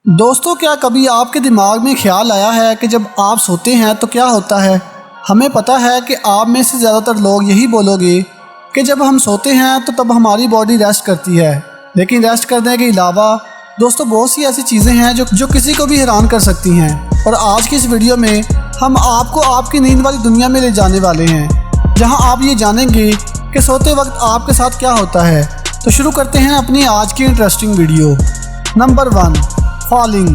दोस्तों, क्या कभी आपके दिमाग में ख्याल आया है कि जब आप सोते हैं तो क्या होता है। हमें पता है कि आप में से ज़्यादातर लोग यही बोलोगे कि जब हम सोते हैं तो तब हमारी बॉडी रेस्ट करती है। लेकिन रेस्ट करने के अलावा दोस्तों बहुत सी ऐसी चीज़ें हैं जो किसी को भी हैरान कर सकती हैं। और आज की इस वीडियो में हम आपको आपकी नींद वाली दुनिया में ले जाने वाले हैं, जहां आप ये जानेंगे कि सोते वक्त आपके साथ क्या होता है। तो शुरू करते हैं अपनी आज की इंटरेस्टिंग वीडियो। Number 1, falling.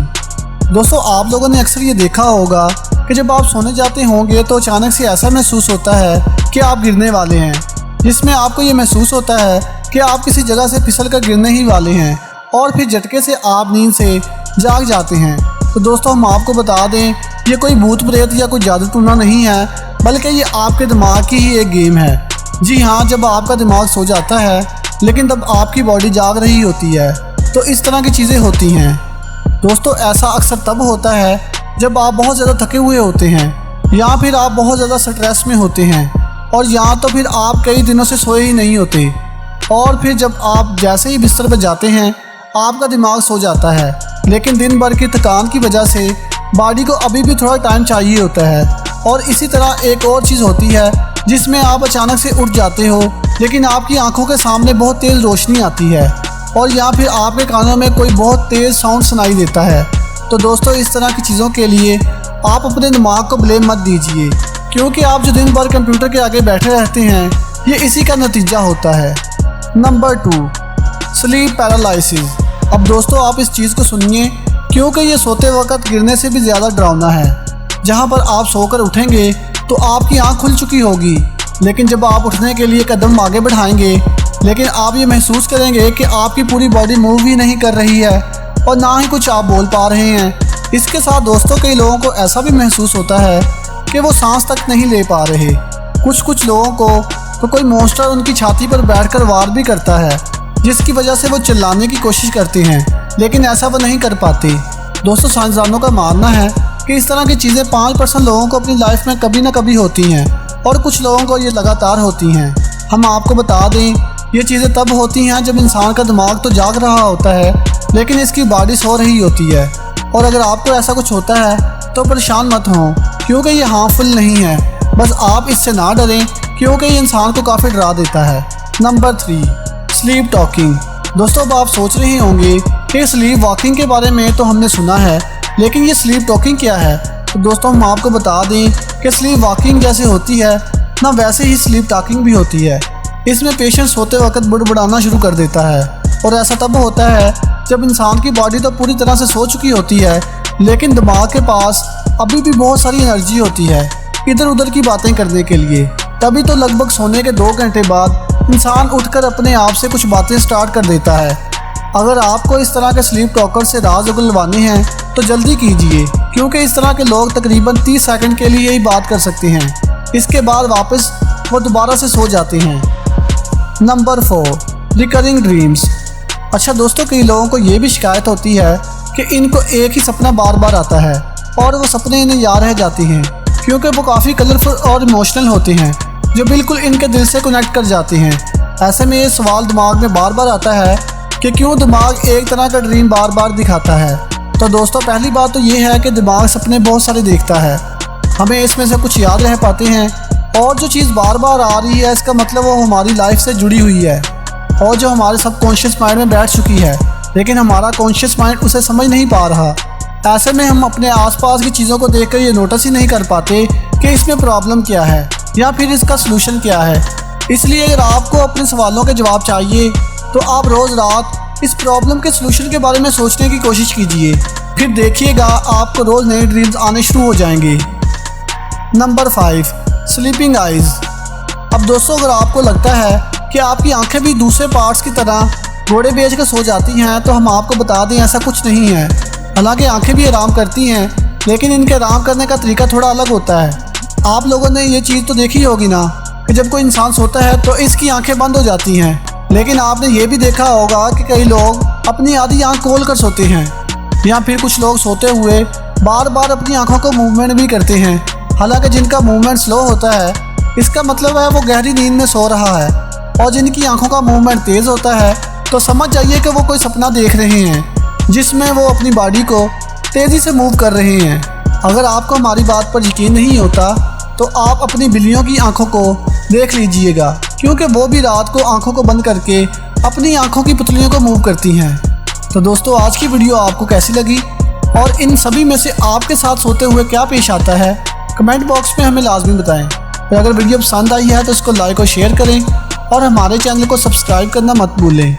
दोस्तों, आप लोगों ने अक्सर ये देखा होगा कि जब आप सोने जाते होंगे तो अचानक से ऐसा महसूस होता है कि आप गिरने वाले हैं, जिसमें आपको ये महसूस होता है कि आप किसी जगह से फिसल कर गिरने ही वाले हैं और फिर झटके से आप नींद से जाग जाते हैं। तो दोस्तों, हम आपको बता दें, ये कोई भूत प्रेत या कोई जादू टूना नहीं है, बल्कि ये आपके दिमाग की ही एक गेम है। जी हाँ, जब आपका दिमाग सो जाता है लेकिन तब आपकी बॉडी जाग रही होती है, तो इस तरह की चीज़ें होती हैं। दोस्तों, ऐसा अक्सर तब होता है जब आप बहुत ज़्यादा थके हुए होते हैं या फिर आप बहुत ज़्यादा स्ट्रेस में होते हैं और या तो फिर आप कई दिनों से सोए ही नहीं होते। और फिर जब आप जैसे ही बिस्तर पर जाते हैं आपका दिमाग सो जाता है, लेकिन दिन भर की थकान की वजह से बॉडी को अभी भी थोड़ा टाइम चाहिए होता है। और इसी तरह एक और चीज़ होती है जिसमें आप अचानक से उठ जाते हो लेकिन आपकी आंखों के सामने बहुत तेज़ रोशनी आती है और या फिर आपके कानों में कोई बहुत तेज़ साउंड सुनाई देता है। तो दोस्तों, इस तरह की चीज़ों के लिए आप अपने दिमाग को ब्लेम मत दीजिए, क्योंकि आप जो दिन भर कंप्यूटर के आगे बैठे रहते हैं ये इसी का नतीजा होता है। Number 2, sleep paralysis. अब दोस्तों, आप इस चीज़ को सुनिए, क्योंकि ये सोते वक्त गिरने से भी ज़्यादा डरावना है। जहाँ पर आप सोकर उठेंगे तो आपकी आँख खुल चुकी होगी, लेकिन जब आप उठने के लिए कदम आगे बढ़ाएंगे लेकिन आप ये महसूस करेंगे कि आपकी पूरी बॉडी मूव ही नहीं कर रही है और ना ही कुछ आप बोल पा रहे हैं। इसके साथ दोस्तों, कई लोगों को ऐसा भी महसूस होता है कि वो सांस तक नहीं ले पा रहे। कुछ लोगों को तो कोई मॉन्स्टर उनकी छाती पर बैठकर वार भी करता है, जिसकी वजह से वो चिल्लाने की कोशिश करते हैं लेकिन ऐसा वो नहीं कर पाते। दोस्तों, साइंसदानों का मानना है कि इस तरह की चीज़ें 5% लोगों को अपनी लाइफ में कभी ना कभी होती हैं और कुछ लोगों को ये लगातार होती हैं। हम आपको बता दें, ये चीज़ें तब होती हैं जब इंसान का दिमाग तो जाग रहा होता है लेकिन इसकी बॉडी सो रही होती है। और अगर आपको ऐसा कुछ होता है तो परेशान मत हों, क्योंकि ये हार्मफुल नहीं है। बस आप इससे ना डरें, क्योंकि ये इंसान को काफ़ी डरा देता है। Number 3, sleep talking. दोस्तों, अब आप सोच रहे होंगे कि स्लीप वॉकिंग के बारे में तो हमने सुना है, लेकिन ये स्लीप टॉकिंग क्या है। तो दोस्तों, हम आपको बता दें कि स्लीप वॉकिंग जैसे होती है ना, वैसे ही स्लीप टॉकिंग भी होती है। इसमें पेशेंट सोते वक्त बुड़बुड़ाना शुरू कर देता है और ऐसा तब होता है जब इंसान की बॉडी तो पूरी तरह से सो चुकी होती है लेकिन दिमाग के पास अभी भी बहुत सारी एनर्जी होती है इधर उधर की बातें करने के लिए। तभी तो लगभग सोने के 2 घंटे बाद इंसान उठकर अपने आप से कुछ बातें स्टार्ट कर देता है। अगर आपको इस तरह के स्लीप टॉकर से राज उगलवाने हैं तो जल्दी कीजिए, क्योंकि इस तरह के लोग तकरीबन 30 सेकंड के लिए ही बात कर सकते हैं। इसके बाद वापस वो दोबारा से सो जाते हैं। Number 4, recurring dreams. अच्छा दोस्तों, कई लोगों को ये भी शिकायत होती है कि इनको एक ही सपना बार बार आता है और वो सपने इन्हें याद रह जाते हैं, क्योंकि वो काफ़ी कलरफुल और इमोशनल होते हैं जो बिल्कुल इनके दिल से कनेक्ट कर जाते हैं। ऐसे में ये सवाल दिमाग में बार बार आता है कि क्यों दिमाग एक तरह का ड्रीम बार बार दिखाता है। तो दोस्तों, पहली बात तो ये है कि दिमाग सपने बहुत सारे देखता है, हमें इसमें से कुछ याद रह पाते हैं और जो चीज़ बार बार आ रही है इसका मतलब वो हमारी लाइफ से जुड़ी हुई है और जो हमारे सबकॉन्शियस माइंड में बैठ चुकी है, लेकिन हमारा कॉन्शियस माइंड उसे समझ नहीं पा रहा। ऐसे में हम अपने आसपास की चीज़ों को देखकर ये नोटिस ही नहीं कर पाते कि इसमें प्रॉब्लम क्या है या फिर इसका सलूशन क्या है। इसलिए अगर आपको अपने सवालों के जवाब चाहिए तो आप रोज़ रात इस प्रॉब्लम के सलूशन के बारे में सोचने की कोशिश कीजिए, फिर देखिएगा आपको रोज़ नए ड्रीम्स आने शुरू हो जाएंगे। Number 5, sleeping eyes. अब दोस्तों, अगर आपको लगता है कि आपकी आंखें भी दूसरे पार्ट्स की तरह घोड़े बेच कर सो जाती हैं तो हम आपको बता दें, ऐसा कुछ नहीं है। हालांकि आंखें भी आराम करती हैं, लेकिन इनके आराम करने का तरीका थोड़ा अलग होता है। आप लोगों ने ये चीज़ तो देखी होगी ना कि जब कोई इंसान सोता है तो इसकी आंखें बंद हो जाती हैं, लेकिन आपने ये भी देखा होगा कि कई लोग अपनी आधी आँख खोल कर सोते हैं या फिर कुछ लोग सोते हुए बार बार अपनी आँखों को मूवमेंट भी करते हैं। हालांकि जिनका मूवमेंट स्लो होता है इसका मतलब है वो गहरी नींद में सो रहा है, और जिनकी आंखों का मूवमेंट तेज़ होता है तो समझ जाइए कि वो कोई सपना देख रहे हैं। जिसमें वो अपनी बॉडी को तेज़ी से मूव कर रहे हैं। अगर आपको हमारी बात पर यकीन नहीं होता तो आप अपनी बिल्लियों की आंखों को देख लीजिएगा, क्योंकि वो भी रात को आंखों को बंद करके अपनी आंखों की पुतलियों को मूव करती हैं। तो दोस्तों, आज की वीडियो आपको कैसी लगी और इन सभी में से आपके साथ सोते हुए क्या पेश आता है, कमेंट बॉक्स में हमें लाजमी बताएं। और अगर वीडियो पसंद आई है तो इसको लाइक और शेयर करें और हमारे चैनल को सब्सक्राइब करना मत भूलें।